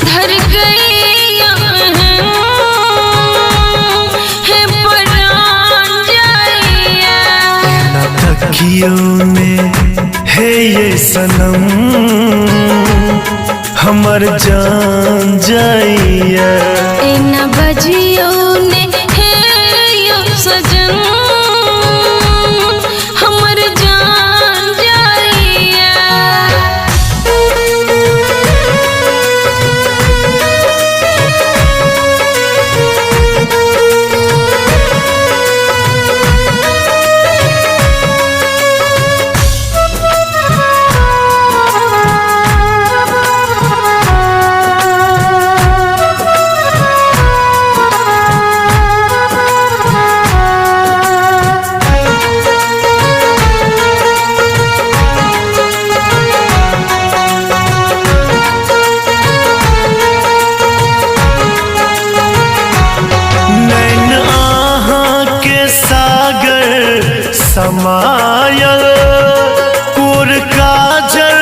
धर गई है परान जाइया ना तकियों में है ये सनम हमर जान जाइया न बजियो ने है यो सजन हमर जान जाइया समायल कोर काजल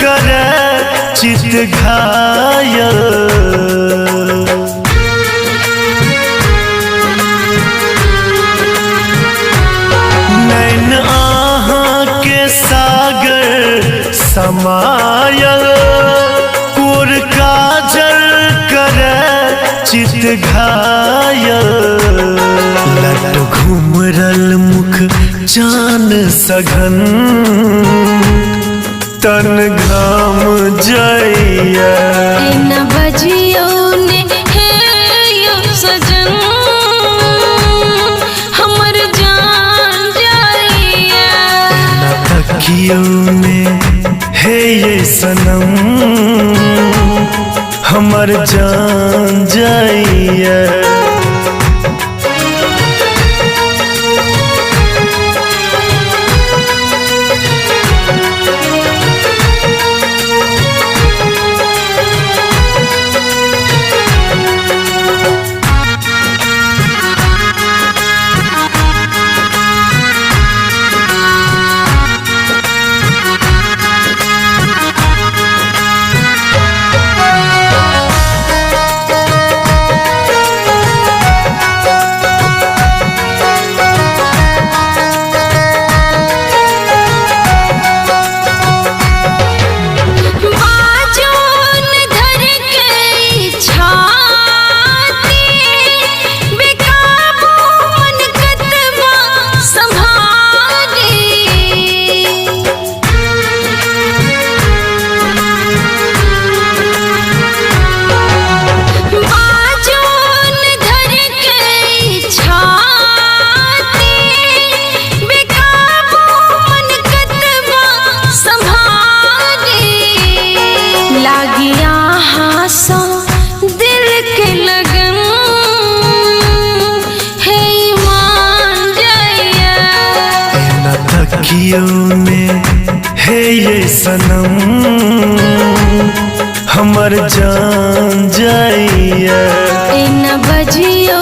करे चित घायल नैन आहा के सागर समायल कोर काजल करे चित घायल लट घुमरल मुख जान सघन तन घाम जाइया न बजियो ने है यो सजन हमर जान जाइया न तकियों में है ये सनम हमर जान जाइया तकियों में है ये सनम हमर जान जाइया न बजियो